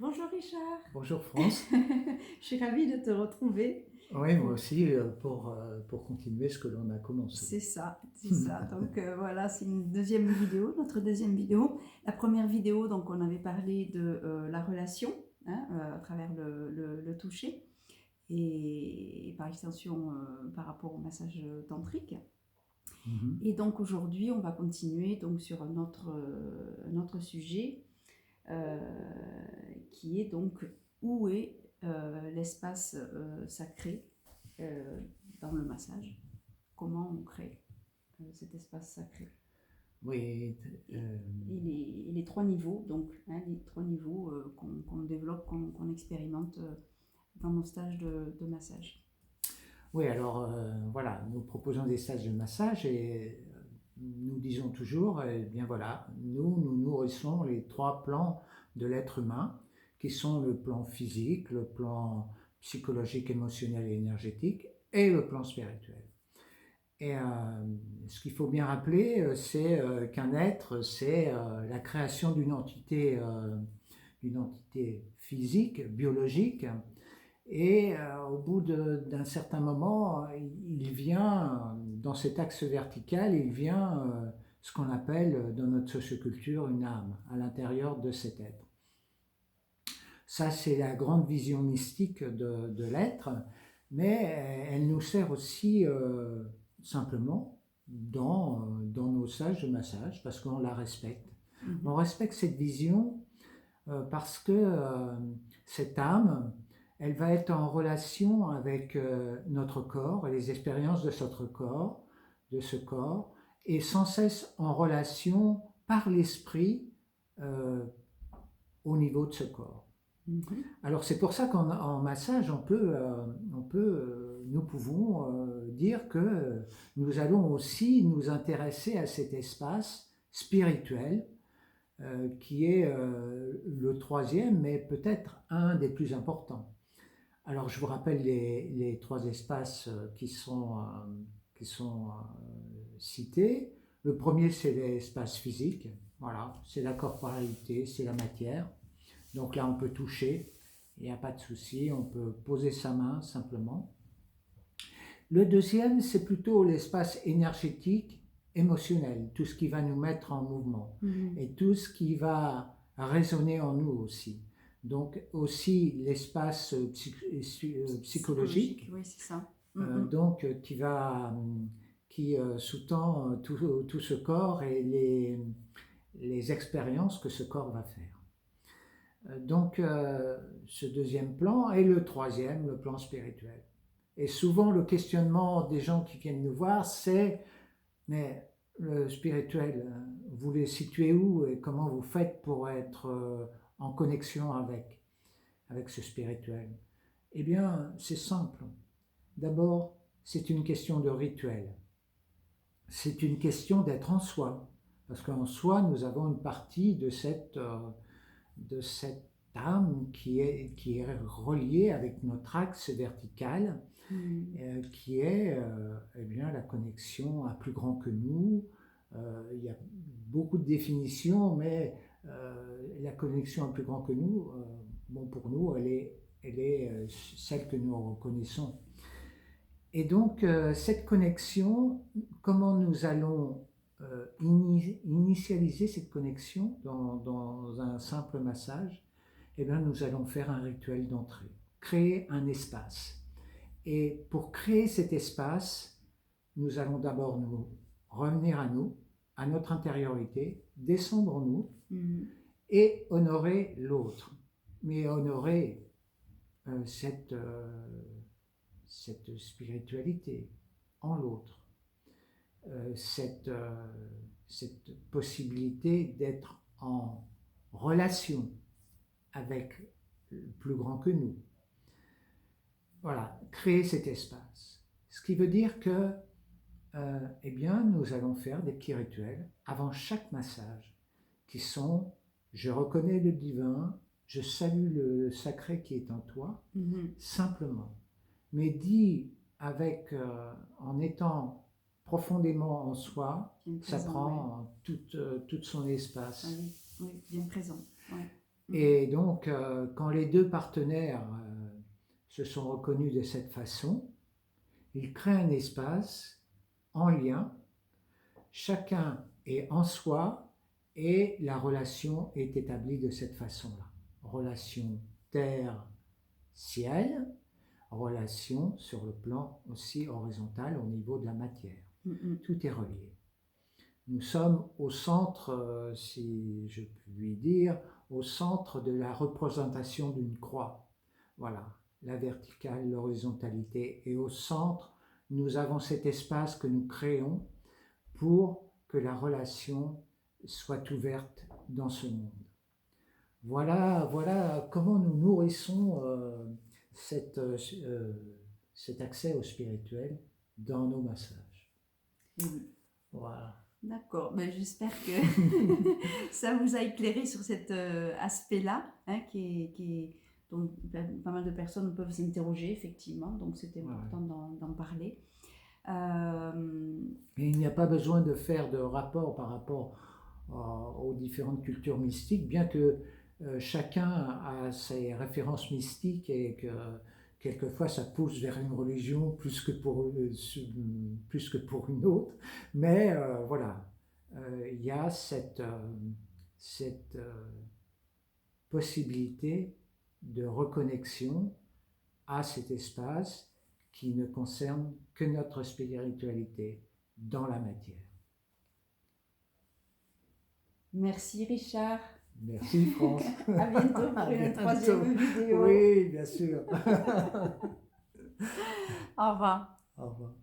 Bonjour Richard, Bonjour France. je suis ravie de te retrouver. Oui, moi aussi, pour continuer ce que l'on a commencé. C'est ça, c'est ça. Donc voilà, c'est une deuxième vidéo, notre deuxième vidéo. La première vidéo, donc on avait parlé de la relation hein, à travers le toucher et par extension par rapport au massage tantrique. Mhm. Et donc aujourd'hui, on va continuer donc sur un autre sujet euh, qui est donc où est l'espace sacré dans le massage. Comment on crée cet espace sacré. Oui, Et les trois niveaux, donc hein, les trois niveaux qu'on développe, qu'on expérimente dans nos stages de massage. oui, alors voilà, nous proposons des stages de massage et nous disons toujours, eh bien voilà, nous nourrissons les trois plans de l'être humain, qui sont le plan physique, le plan psychologique, émotionnel et énergétique, et le plan spirituel. Et ce qu'il faut bien rappeler, c'est qu'un être, c'est la création d'une entité physique, biologique, et au bout d'un certain moment, il vient, dans cet axe vertical, il vient ce qu'on appelle dans notre socioculture une âme à l'intérieur de cet être. Ça, c'est la grande vision mystique de l'être, mais elle nous sert aussi simplement dans nos stages de massage parce qu'on la respecte. On respecte cette vision parce que cette âme, elle va être en relation avec notre corps et les expériences de ce corps, et sans cesse en relation par l'esprit euh, au niveau de ce corps. Alors c'est pour ça qu'en massage, nous pouvons dire que nous allons aussi nous intéresser à cet espace spirituel qui est le troisième, mais peut-être un des plus importants. Alors je vous rappelle les trois espaces qui sont cités. Le premier, c'est l'espace physique. Voilà, c'est la corporalité, c'est la matière. Donc là, on peut toucher, il n'y a pas de souci, on peut poser sa main simplement. Le deuxième, c'est plutôt l'espace énergétique, émotionnel, tout ce qui va nous mettre en mouvement et tout ce qui va résonner en nous aussi. Donc aussi l'espace psychologique, Oui, c'est ça. donc qui sous-tend tout ce corps et les expériences que ce corps va faire. Donc ce deuxième plan et le troisième, le plan spirituel. Et souvent le questionnement des gens qui viennent nous voir, c'est mais le spirituel, vous le situez où et comment vous faites pour être en connexion avec ce spirituel? Eh bien, c'est simple. D'abord, c'est une question de rituel. C'est une question d'être en soi. Parce qu'en soi, nous avons une partie de cette âme qui est reliée avec notre axe vertical, qui est eh bien, la connexion à plus grand que nous. Il y a beaucoup de définitions, mais la connexion à plus grand que nous, bon, pour nous, elle est celle que nous reconnaissons. Et donc, cette connexion, comment nous allons initialiser cette connexion dans un simple massage? Eh bien, nous allons faire un rituel d'entrée, créer un espace. Et pour créer cet espace, nous allons d'abord nous revenir à notre intériorité, descendre en nous et honorer l'autre. Mais honorer cette spiritualité en l'autre, cette possibilité d'être en relation avec le plus grand que nous. Voilà, créer cet espace. Ce qui veut dire que eh bien, nous allons faire des petits rituels avant chaque massage qui sont je reconnais le divin, je salue le sacré qui est en toi, simplement. Mais dit avec, en étant profondément en soi, Bien ça présent, prend tout son espace. oui, bien présent. Ouais. Et donc, quand les deux partenaires se sont reconnus de cette façon, ils créent un espace en lien, chacun est en soi et la relation est établie de cette façon-là. Relation terre-ciel, relation sur le plan aussi horizontal au niveau de la matière. Tout est relié. Nous sommes au centre, si je puis dire, au centre de la représentation d'une croix. Voilà, la verticale, l'horizontalité. Et au centre, nous avons cet espace que nous créons pour que la relation soit ouverte dans ce monde. Voilà comment nous nourrissons cet accès au spirituel dans nos massages. Voilà. D'accord, ben, j'espère que ça vous a éclairé sur cet aspect-là, hein, dont pas mal de personnes peuvent s'interroger, effectivement, donc c'est important d'en parler. Et il n'y a pas besoin de faire de rapport par rapport aux différentes cultures mystiques, bien que chacun a ses références mystiques et que quelquefois ça pousse vers une religion plus que pour une autre. Mais voilà, il y a cette possibilité de reconnexion à cet espace qui ne concerne que notre spiritualité dans la matière. Merci Richard. Merci France. À bientôt pour une troisième vidéo. Oui, bien sûr. Au revoir. Au revoir.